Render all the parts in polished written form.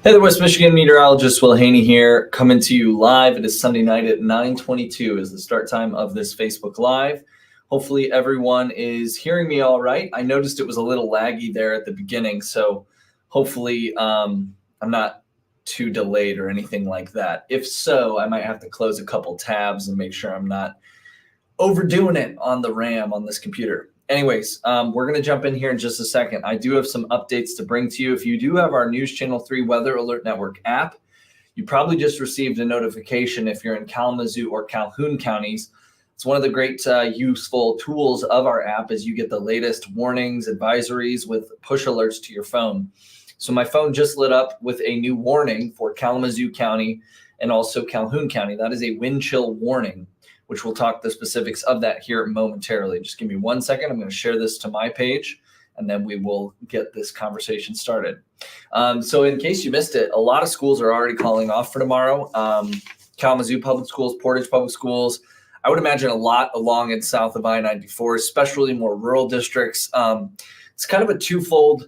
Hey, the West Michigan meteorologist Will Haney here, coming to you live. It is Sunday night at 9:22 is the start time of this Facebook Live. Hopefully everyone is hearing me all right. I noticed it was a little laggy there at the beginning, so hopefully I'm not too delayed or anything like that. If so, I might have to close a couple tabs and make sure I'm not overdoing it on the RAM on this computer. Anyways, we're going to jump in here in just a second. I do have some updates to bring to you. If you do have our News Channel 3 Weather Alert Network app, you probably just received a notification if you're in Kalamazoo or Calhoun counties. It's one of the great useful tools of our app as you get the latest warnings, advisories with push alerts to your phone. So my phone just lit up with a new warning for Kalamazoo County and also Calhoun County. That is a wind chill warning, which we'll talk the specifics of that here momentarily. Just give me 1 second. I'm going to share this to my page, and then we will get this conversation started. So in case you missed it, a lot of schools are already calling off for tomorrow. Kalamazoo Public Schools, Portage Public Schools. I would imagine a lot along and south of I-94, especially more rural districts. It's kind of a twofold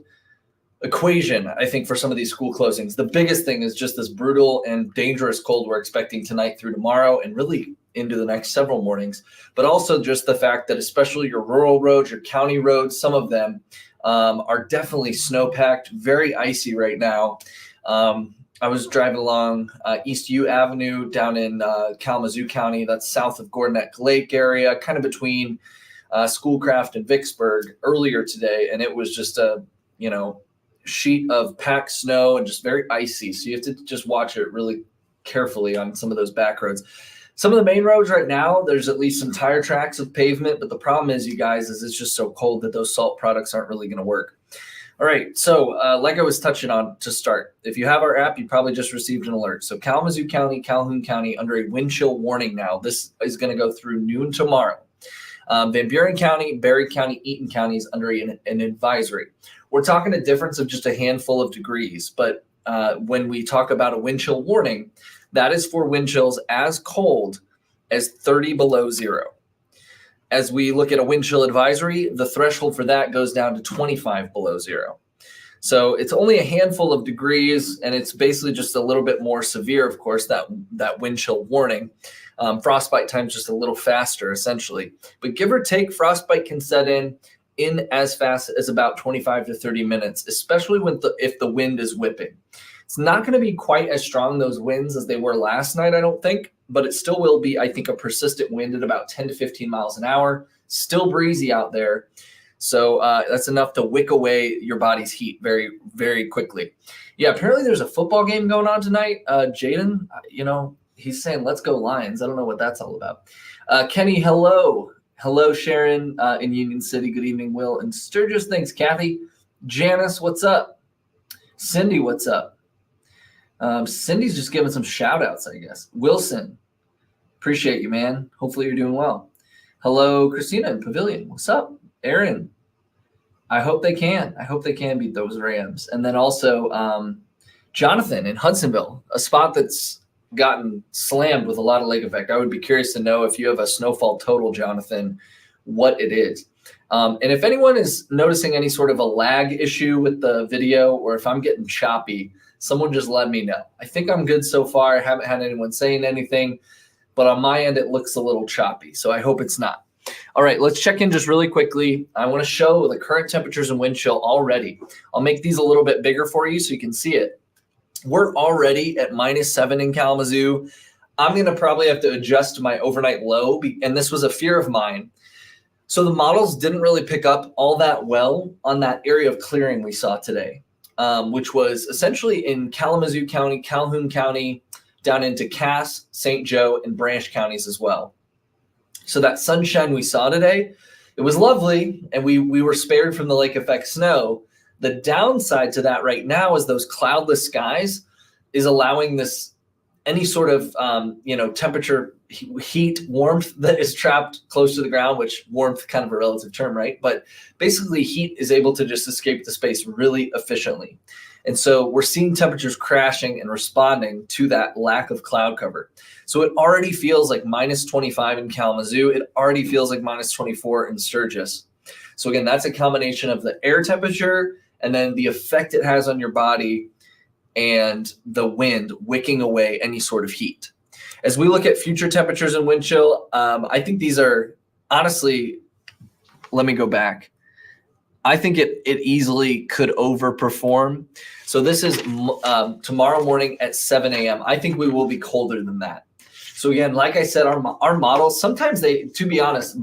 equation, I think, for some of these school closings. The biggest thing is just this brutal and dangerous cold we're expecting tonight through tomorrow and really into the next several mornings, but also just the fact that especially your rural roads, your county roads, some of them are definitely snow-packed, very icy right now. I was driving along East U Avenue down in Kalamazoo County. That's south of Gore Neck Lake area, kind of between Schoolcraft and Vicksburg earlier today. And it was just a, sheet of packed snow and just very icy. So you have to just watch it really carefully on some of those back roads. Some of the main roads right now, there's at least some tire tracks of pavement, but the problem is, you guys, is it's just so cold that those salt products aren't really going to work. All right, so like I was touching on to start, if you have our app, you probably just received an alert. So Kalamazoo County, Calhoun County under a wind chill warning now. This is going to go through noon tomorrow. Van Buren County, Berry County, Eaton County is under an advisory. We're talking a difference of just a handful of degrees, but when we talk about a wind chill warning, that is for wind chills as cold as 30 below zero. As we look at a wind chill advisory, the threshold for that goes down to 25 below zero. So it's only a handful of degrees, and it's basically just a little bit more severe, of course, that wind chill warning. Frostbite time's just a little faster, essentially. But give or take, frostbite can set in as fast as about 25 to 30 minutes, especially if the wind is whipping. It's not going to be quite as strong, those winds, as they were last night, I don't think, but it still will be, I think, a persistent wind at about 10 to 15 miles an hour. Still breezy out there. So that's enough to wick away your body's heat very, very quickly. Yeah, apparently there's a football game going on tonight. Jaden, he's saying, let's go Lions. I don't know what that's all about. Kenny, hello. Hello, Sharon in Union City. Good evening, Will. And Sturgis, thanks, Kathy. Janice, what's up? Cindy, what's up? Cindy's just giving some shout outs, I guess. Wilson, appreciate you, man. Hopefully you're doing well. Hello, Christina in Pavilion. What's up? Aaron, I hope they can. I hope they can beat those Rams. And then also Jonathan in Hudsonville, a spot that's gotten slammed with a lot of lake effect. I would be curious to know if you have a snowfall total, Jonathan, what it is. And if anyone is noticing any sort of a lag issue with the video, or if I'm getting choppy, someone just let me know. I think I'm good so far. I haven't had anyone saying anything, but on my end, it looks a little choppy. So I hope it's not. All right, let's check in just really quickly. I want to show the current temperatures and wind chill already. I'll make these a little bit bigger for you so you can see it. We're already at -7 in Kalamazoo. I'm going to probably have to adjust my overnight low, and this was a fear of mine. So the models didn't really pick up all that well on that area of clearing we saw today, which was essentially in Kalamazoo County, Calhoun County, down into Cass, St. Joe, and Branch counties as well. So that sunshine we saw today, it was lovely, and we were spared from the lake effect snow. The downside to that right now is those cloudless skies is allowing any sort of temperature, heat, warmth that is trapped close to the ground, which warmth kind of a relative term, right? But basically heat is able to just escape the space really efficiently. And so we're seeing temperatures crashing and responding to that lack of cloud cover. So it already feels like -25 in Kalamazoo. It already feels like -24 in Sturgis. So again, that's a combination of the air temperature and then the effect it has on your body and the wind wicking away any sort of heat. As we look at future temperatures and wind chill, I think these are honestly, let me go back. I think it easily could overperform. So this is tomorrow morning at 7 a.m. I think we will be colder than that. So again, like I said, our models, sometimes to be honest,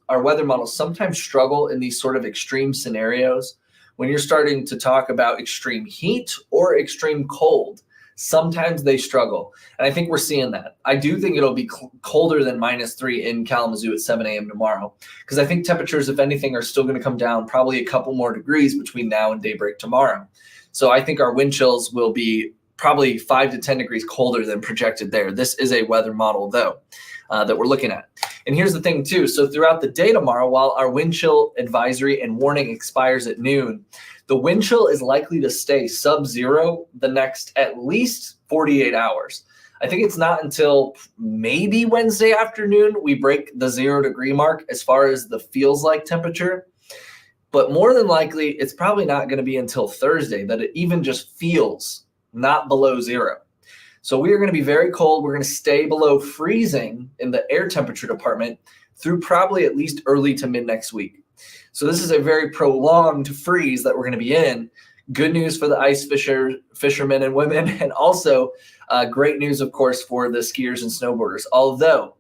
our weather models sometimes struggle in these sort of extreme scenarios. When you're starting to talk about extreme heat or extreme cold, sometimes they struggle. And I think we're seeing that. I do think it'll be colder than -3 in Kalamazoo at 7 a.m. tomorrow, because I think temperatures, if anything, are still going to come down probably a couple more degrees between now and daybreak tomorrow. So I think our wind chills will be probably 5 to 10 degrees colder than projected there. This is a weather model, though, that we're looking at. And here's the thing, too. So throughout the day tomorrow, while our wind chill advisory and warning expires at noon, the wind chill is likely to stay sub-zero the next at least 48 hours. I think it's not until maybe Wednesday afternoon we break the 0-degree mark as far as the feels like temperature. But more than likely, it's probably not going to be until Thursday that it even just feels not below zero. So we are going to be very cold. We're going to stay below freezing in the air temperature department through probably at least early to mid next week. So this is a very prolonged freeze that we're going to be in. Good news for the ice fishermen and women, and also great news, of course, for the skiers and snowboarders. Although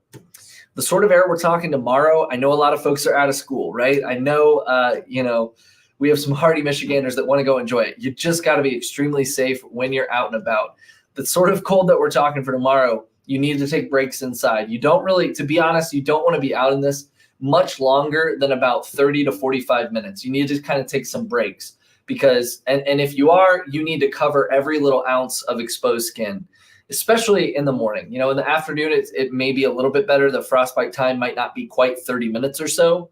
the sort of air we're talking tomorrow, I know a lot of folks are out of school, right? I know, we have some hardy Michiganders that want to go enjoy it. You just got to be extremely safe when you're out and about. The sort of cold that we're talking for tomorrow, you need to take breaks inside. You don't really, to be honest, you don't want to be out in this much longer than about 30 to 45 minutes. You need to kind of take some breaks because, and if you are, you need to cover every little ounce of exposed skin, especially in the morning. In the afternoon, it may be a little bit better. The frostbite time might not be quite 30 minutes or so,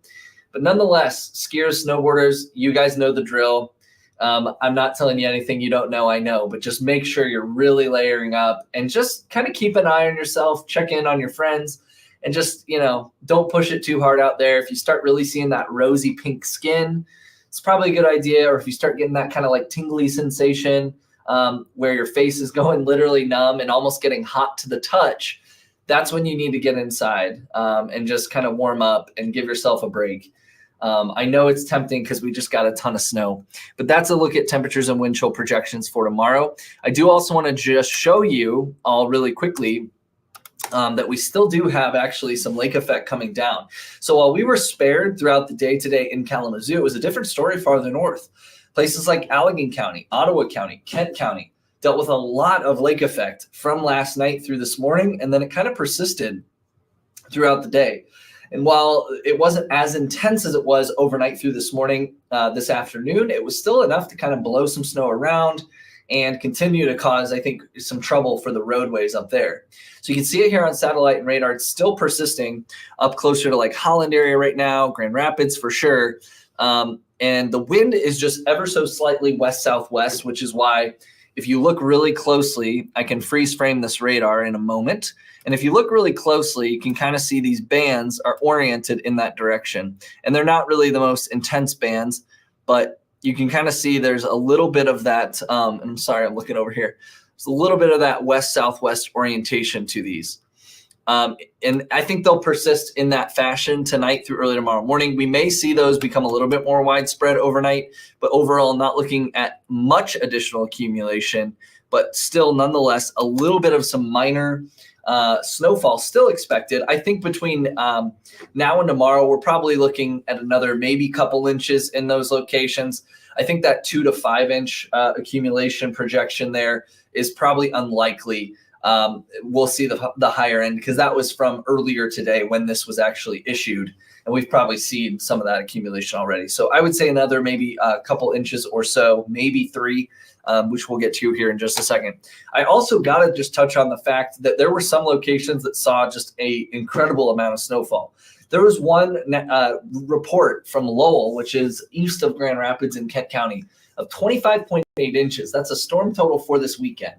but nonetheless, skiers, snowboarders, you guys know the drill. I'm not telling you anything you don't know, I know, but just make sure you're really layering up and just kind of keep an eye on yourself, check in on your friends. And just, don't push it too hard out there. If you start really seeing that rosy pink skin, it's probably a good idea. Or if you start getting that kind of like tingly sensation where your face is going literally numb and almost getting hot to the touch, that's when you need to get inside and just kind of warm up and give yourself a break. I know it's tempting because we just got a ton of snow, but that's a look at temperatures and wind chill projections for tomorrow. I do also want to just show you all really quickly that we still do have actually some lake effect coming down. So while we were spared throughout the day today in Kalamazoo, it was a different story farther north. Places like Allegan County, Ottawa County, Kent County dealt with a lot of lake effect from last night through this morning, and then it kind of persisted throughout the day. And while it wasn't as intense as it was overnight through this morning, this afternoon, it was still enough to kind of blow some snow around and continue to cause, I think, some trouble for the roadways up there. So you can see it here on satellite and radar. It's still persisting up closer to like Holland area right now, Grand Rapids for sure. And the wind is just ever so slightly west-southwest, which is why if you look really closely, I can freeze frame this radar in a moment. And if you look really closely, you can kind of see these bands are oriented in that direction. And they're not really the most intense bands, but you can kind of see there's a little bit of that. I'm sorry, I'm looking over here. There's a little bit of that west-southwest orientation to these. And I think they'll persist in that fashion tonight through early tomorrow morning. We may see those become a little bit more widespread overnight, but overall not looking at much additional accumulation, but still nonetheless a little bit of some minor snowfall still expected. I think between now and tomorrow, we're probably looking at another maybe couple inches in those locations. I think that 2 to 5 inch accumulation projection there is probably unlikely. We'll see the higher end because that was from earlier today when this was actually issued, and we've probably seen some of that accumulation already. So I would say another maybe a couple inches or so, maybe 3, which we'll get to here in just a second. I also got to just touch on the fact that there were some locations that saw just an incredible amount of snowfall. There was one report from Lowell, which is east of Grand Rapids in Kent County, of 25.8 inches. That's a storm total for this weekend.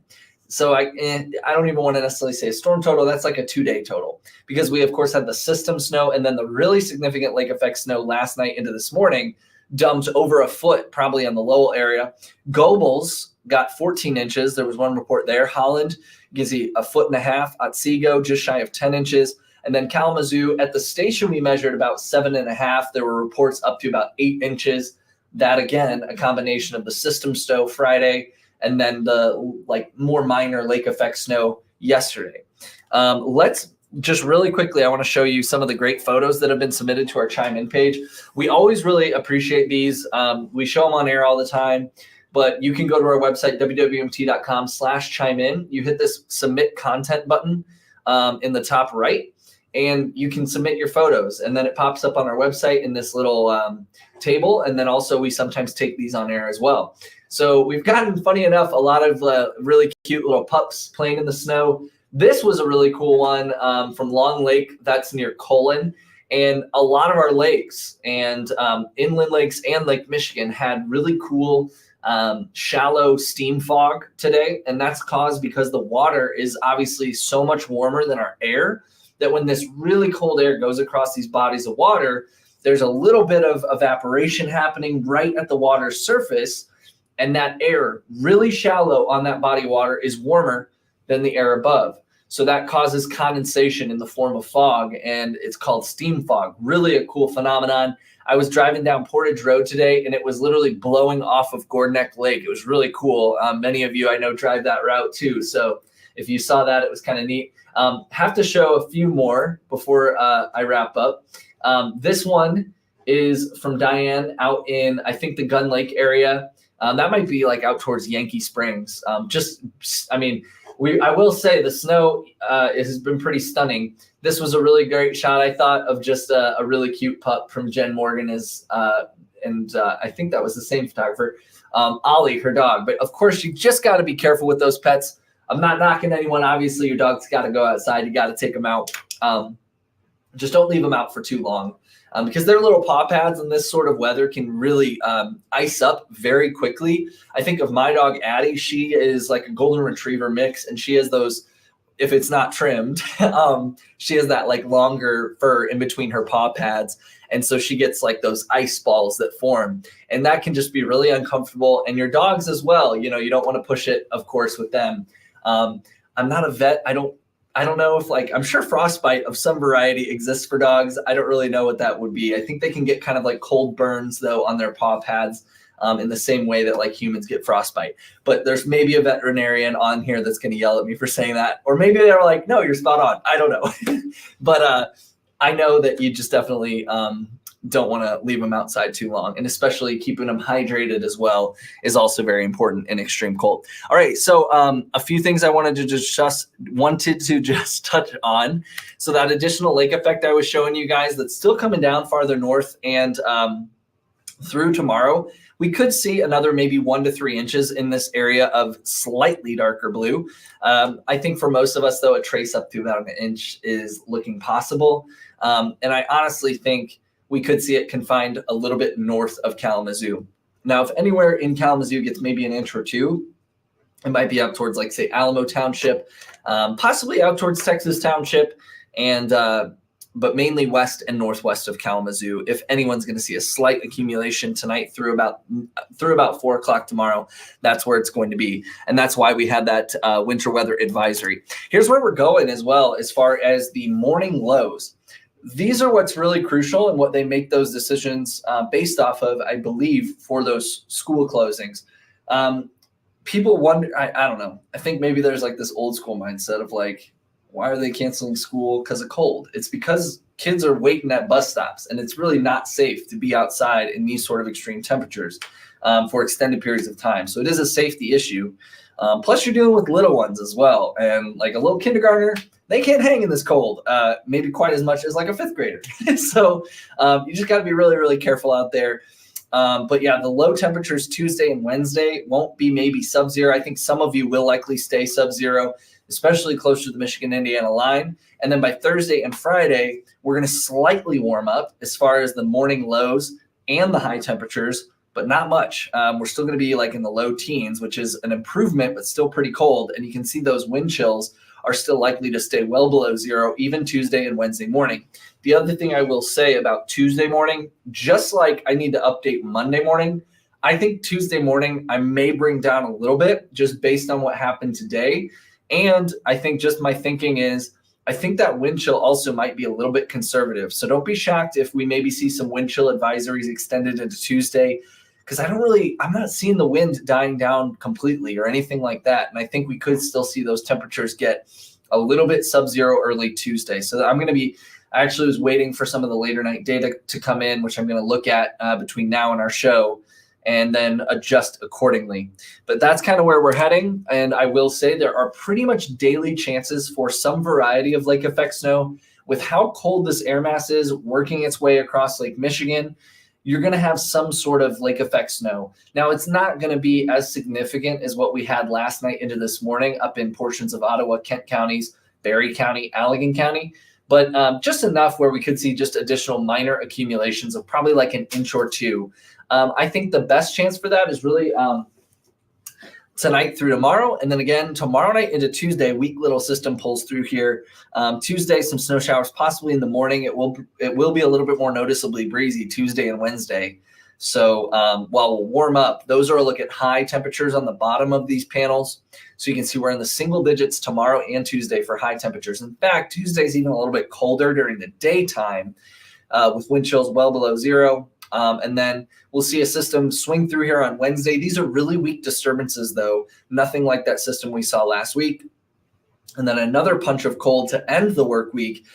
So I don't even want to necessarily say a storm total. That's like a 2-day total because we, of course, had the system snow and then the really significant lake effect snow last night into this morning dumped over a foot, probably in the Lowell area. Gobles got 14 inches. There was one report there. Holland gives you 1.5 feet. Otsego just shy of 10 inches. And then Kalamazoo, at the station, we measured about 7.5. There were reports up to about 8 inches. That, again, a combination of the system snow Friday and then the more minor lake effect snow yesterday. Let's just really quickly, I want to show you some of the great photos that have been submitted to our Chime In page. We always really appreciate these. We show them on air all the time, but you can go to our website, wwmt.com/chime-in. You hit this submit content button in the top right, and you can submit your photos. And then it pops up on our website in this little table. And then also we sometimes take these on air as well. So we've gotten, funny enough, a lot of really cute little pups playing in the snow. This was a really cool one from Long Lake. That's near Colon. And a lot of our lakes and inland lakes and Lake Michigan had really cool shallow steam fog today. And that's caused because the water is obviously so much warmer than our air that when this really cold air goes across these bodies of water, there's a little bit of evaporation happening right at the water's surface. And that air really shallow on that body of water is warmer than the air above. So that causes condensation in the form of fog, and it's called steam fog. Really a cool phenomenon. I was driving down Portage Road today, and it was literally blowing off of Gore Neck Lake. It was really cool. Many of you I know drive that route too. So if you saw that, it was kind of neat. Have to show a few more before I wrap up. This one is from Diane out in, I think, the Gun Lake area. That might be like out towards Yankee Springs. I will say the snow has been pretty stunning. This was a really great shot, I thought, of just a really cute pup from Jen Morgan, and I think that was the same photographer, Ollie, her dog. But of course, you just got to be careful with those pets. I'm not knocking anyone. Obviously, your dog's got to go outside. You got to take them out. Just don't leave them out for too long. Because their little paw pads in this sort of weather can really ice up very quickly. I think of my dog, Addie. She is like a golden retriever mix, and she has those, if it's not trimmed, she has that like longer fur in between her paw pads. And so she gets like those ice balls that form, and that can just be really uncomfortable. And your dogs as well, you don't want to push it, of course, with them. I'm not a vet. I don't know if I'm sure frostbite of some variety exists for dogs. I don't really know what that would be. I think they can get kind of like cold burns though on their paw pads in the same way that like humans get frostbite. But there's maybe a veterinarian on here that's going to yell at me for saying that. Or maybe they're like, no, you're spot on. I don't know. But I know that you just definitely don't want to leave them outside too long, and especially keeping them hydrated as well is also very important in extreme cold. All right, so a few things I wanted to just touch on. So that additional lake effect I was showing you guys, that's still coming down farther north, and through tomorrow, we could see another maybe 1 to 3 inches in this area of slightly darker blue. I think for most of us, though, a trace up to about 1 inch is looking possible, and I honestly think we could see it confined a little bit north of Kalamazoo. Now, if anywhere in Kalamazoo gets maybe 1 inch or 2, it might be out towards, like, say, Alamo Township, possibly out towards Texas Township, and but mainly west and northwest of Kalamazoo. If anyone's going to see a slight accumulation tonight through about 4 o'clock tomorrow, that's where it's going to be. And that's why we had that winter weather advisory. Here's where we're going as well as far as the morning lows. These are what's really crucial and what they make those decisions based off of, I believe, for those school closings. People wonder, I don't know. I think maybe there's like this old school mindset of like, why are they canceling school because of cold? It's because kids are waiting at bus stops, and it's really not safe to be outside in these sort of extreme temperatures for extended periods of time. So it is a safety issue. Plus, you're dealing with little ones as well. And like a little kindergartner, they can't hang in this cold, maybe quite as much as like a fifth grader. So you just got to be really, really careful out there. But yeah, the low temperatures Tuesday and Wednesday won't be maybe sub-zero. I think some of you will likely stay sub-zero, especially close to the Michigan-Indiana line. And then by Thursday and Friday, we're going to slightly warm up as far as the morning lows and the high temperatures, but not much. We're still going to be like in the low teens, which is an improvement, but still pretty cold. And you can see those wind chills are still likely to stay well below zero, even Tuesday and Wednesday morning. The other thing I will say about Tuesday morning, just like I need to update Monday morning, I think Tuesday morning I may bring down a little bit just based on what happened today. And I think just my thinking is I think that wind chill also might be a little bit conservative. So don't be shocked if we maybe see some wind chill advisories extended into Tuesday, because I'm not seeing the wind dying down completely or anything like that. And I think we could still see those temperatures get a little bit sub-zero early Tuesday. So I actually was waiting for some of the later night data to come in, which I'm going to look at between now and our show, and then adjust accordingly. But that's kind of where we're heading. And I will say there are pretty much daily chances for some variety of lake effect snow. With how cold this air mass is working its way across Lake Michigan, you're going to have some sort of lake effect snow. Now, it's not going to be as significant as what we had last night into this morning up in portions of Ottawa, Kent counties, Barrie County, Allegan County, but just enough where we could see just additional minor accumulations of probably like an inch or two. I think the best chance for that is really tonight through tomorrow. And then again, tomorrow night into Tuesday, weak little system pulls through here. Tuesday, some snow showers possibly in the morning. It will be a little bit more noticeably breezy Tuesday and Wednesday. So while we'll warm up, those are a look at high temperatures on the bottom of these panels. So you can see we're in the single digits tomorrow and Tuesday for high temperatures. In fact, Tuesday's even a little bit colder during the daytime with wind chills well below zero. And then we'll see a system swing through here on Wednesday. These are really weak disturbances, though. Nothing like that system we saw last week. And then another punch of cold to end the work week.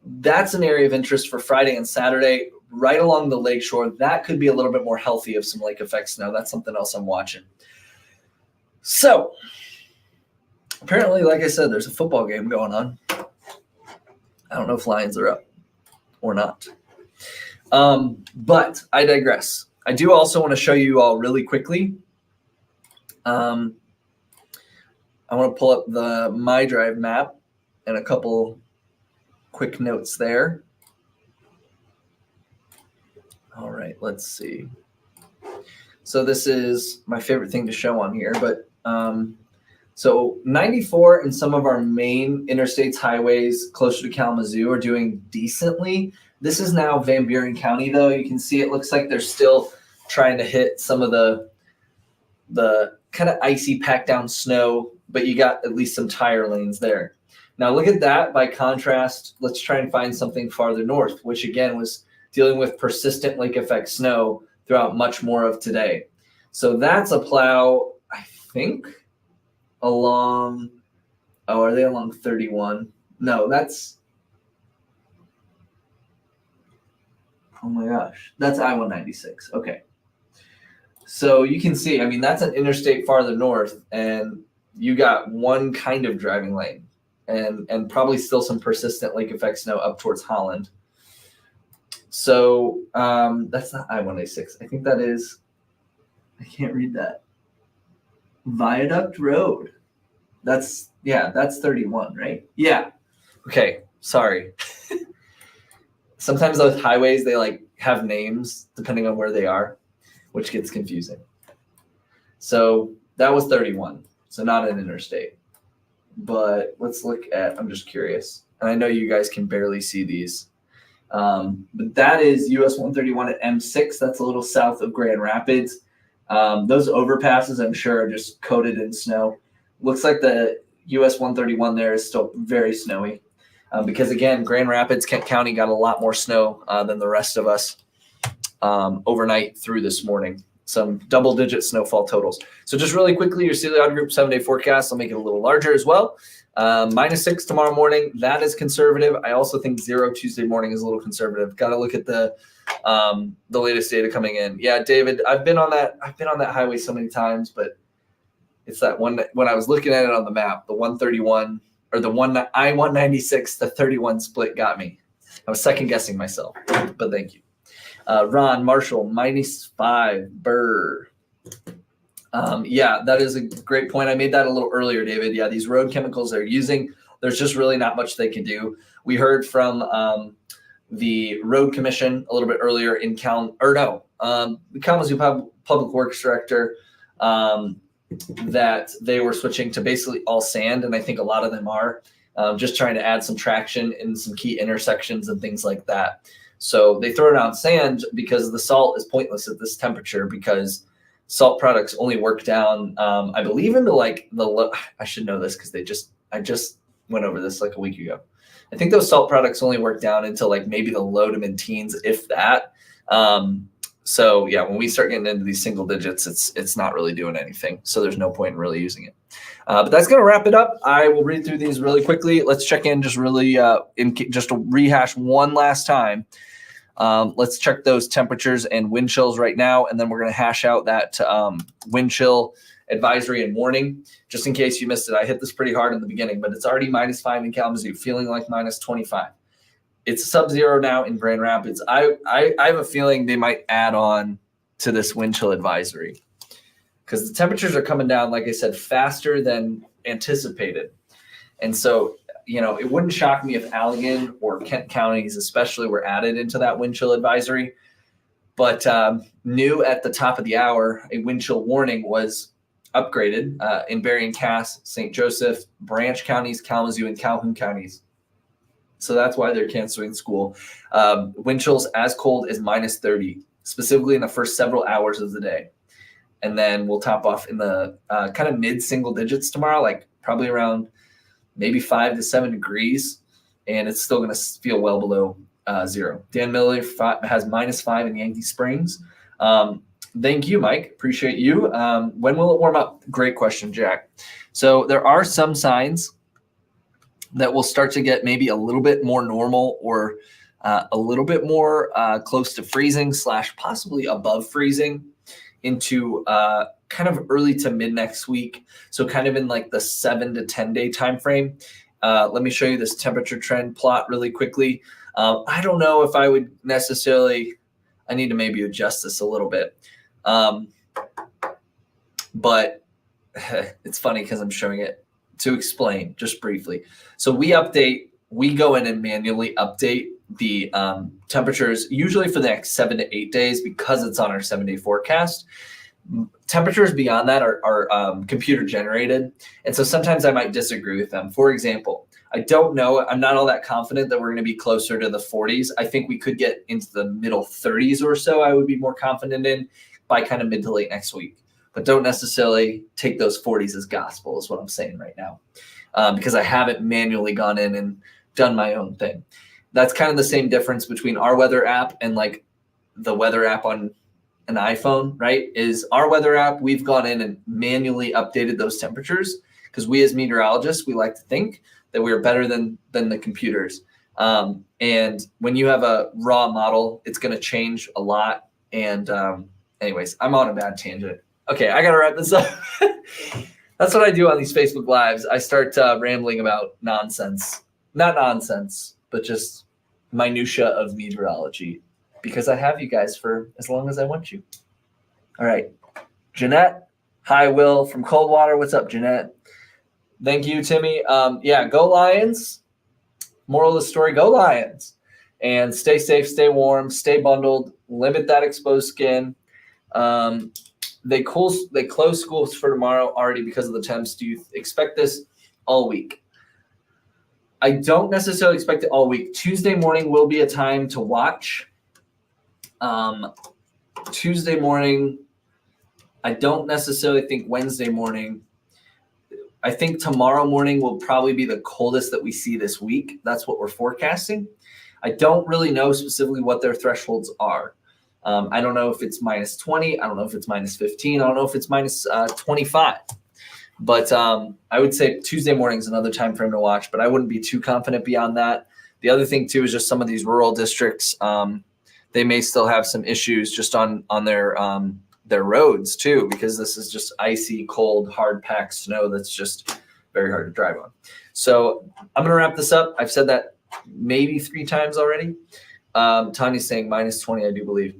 That's an area of interest for Friday and Saturday, right along the lakeshore. That could be a little bit more healthy of some lake effect snow. That's something else I'm watching. So apparently, like I said, there's a football game going on. I don't know if Lions are up or not. But I digress. I do also want to show you all really quickly. I want to pull up the My Drive map and a couple quick notes there. All right, let's see. So this is my favorite thing to show on here, but so 94 and some of our main interstates, highways closer to Kalamazoo are doing decently. This is now Van Buren County, though. You can see it looks like they're still trying to hit some of the kind of icy packed down snow, but you got at least some tire lanes there. Now look at that. By contrast, let's try and find something farther north, which again was dealing with persistent lake effect snow throughout much more of today. So that's a plow, I think, along, oh, are they along 31? No, that's, oh my gosh, that's I-196. Okay. So you can see, I mean, that's an interstate farther north, and you got one kind of driving lane and probably still some persistent lake effect snow up towards Holland. So that's not I-196. I think that is, I can't read that. Viaduct Road. That's 31, right? Yeah. Okay, sorry. Sometimes those highways, they like have names depending on where they are, which gets confusing. So that was 31. So not an interstate. But let's look at, I'm just curious. And I know you guys can barely see these. But that is US 131 at M6. That's a little south of Grand Rapids. Those overpasses, I'm sure, are just coated in snow. Looks like the US 131 there is still very snowy. Because again, Grand Rapids, Kent County got a lot more snow than the rest of us overnight through this morning. Some double-digit snowfall totals. So just really quickly, your Sealy Auto Group 7-day forecast. I'll make it a little larger as well. -6 tomorrow morning. That is conservative. I also think 0 Tuesday morning is a little conservative. Got to look at the latest data coming in. Yeah, David, I've been on that highway so many times, but it's that one when I was looking at it on the map, the 131 or the I-196, the 31 split got me. I was second guessing myself, but thank you. Ron Marshall, -5 Burr. Yeah, that is a great point. I made that a little earlier, David. Yeah, these road chemicals they're using, there's just really not much they can do. We heard from the Road Commission a little bit earlier in the Kalamazoo Public Works Director, that they were switching to basically all sand, and I think a lot of them are just trying to add some traction in some key intersections and things like that. So they throw down sand because the salt is pointless at this temperature because Salt products only work down, I believe, into like the low. I should know this because I just went over this like a week ago. I think those salt products only work down into like maybe the low to mid teens, if that. So yeah, when we start getting into these single digits, it's not really doing anything. So there's no point in really using it. But that's going to wrap it up. I will read through these really quickly. Let's check in just really just to rehash one last time. Let's check those temperatures and wind chills right now, and then we're going to hash out that wind chill advisory and warning. Just in case you missed it, I hit this pretty hard in the beginning, but it's already -5 in Kalamazoo, feeling like -25. It's sub-zero now in Grand Rapids. I have a feeling they might add on to this wind chill advisory because the temperatures are coming down, like I said, faster than anticipated. And so, you know, it wouldn't shock me if Allegan or Kent counties especially were added into that wind chill advisory. But new at the top of the hour, a wind chill warning was upgraded in Berrien, Cass, St. Joseph, Branch counties, Kalamazoo, and Calhoun counties. So that's why they're canceling school. Wind chills as cold as -30, specifically in the first several hours of the day. And then we'll top off in the kind of mid-single digits tomorrow, like probably around maybe 5 to 7 degrees. And it's still going to feel well below zero. Dan Miller has -5 in Yankee Springs. Thank you, Mike. Appreciate you. When will it warm up? Great question, Jack. So there are some signs that will start to get maybe a little bit more normal or a little bit more close to freezing / possibly above freezing into kind of early to mid next week. So kind of in like the 7 to 10 day time frame. Let me show you this temperature trend plot really quickly. I don't know if I would necessarily, I need to maybe adjust this a little bit. But it's funny because I'm showing it to explain just briefly. So we go in and manually update the temperatures, usually for the next 7 to 8 days because it's on our 7-day forecast. Temperatures beyond that are computer generated. And so sometimes I might disagree with them. For example, I don't know. I'm not all that confident that we're going to be closer to the 40s. I think we could get into the middle 30s or so. I would be more confident in by kind of mid to late next week. But don't necessarily take those 40s as gospel is what I'm saying right now, because I haven't manually gone in and done my own thing. That's kind of the same difference between our weather app and like the weather app on an iPhone, right? Is our weather app, we've gone in and manually updated those temperatures because we as meteorologists, we like to think that we're better than the computers. And when you have a raw model, it's going to change a lot. And anyways, I'm on a bad tangent. Okay, I got to wrap this up. That's what I do on these Facebook Lives. I start rambling about nonsense. Not nonsense, but just minutia of meteorology because I have you guys for as long as I want you. All right. Jeanette. Hi, Will from Coldwater. What's up, Jeanette? Thank you, Timmy. Yeah, go Lions. Moral of the story, go Lions. And stay safe, stay warm, stay bundled, limit that exposed skin. They close schools for tomorrow already because of the temps. Do you expect this all week? I don't necessarily expect it all week. Tuesday morning will be a time to watch. Tuesday morning, I don't necessarily think Wednesday morning. I think tomorrow morning will probably be the coldest that we see this week. That's what we're forecasting. I don't really know specifically what their thresholds are. I don't know if it's -20. I don't know if it's -15. I don't know if it's -25. But I would say Tuesday morning is another time frame to watch, but I wouldn't be too confident beyond that. The other thing, too, is just some of these rural districts, they may still have some issues just on their roads, too, because this is just icy, cold, hard-packed snow that's just very hard to drive on. So I'm going to wrap this up. I've said that maybe 3 times already. Tanya's saying -20, I do believe.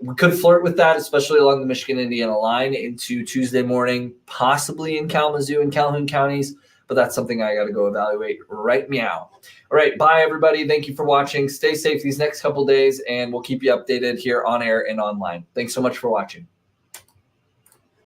We could flirt with that, especially along the Michigan-Indiana line into Tuesday morning, possibly in Kalamazoo and Calhoun counties, but that's something I got to go evaluate right meow. All right, bye, everybody. Thank you for watching. Stay safe these next couple days, and we'll keep you updated here on air and online. Thanks so much for watching.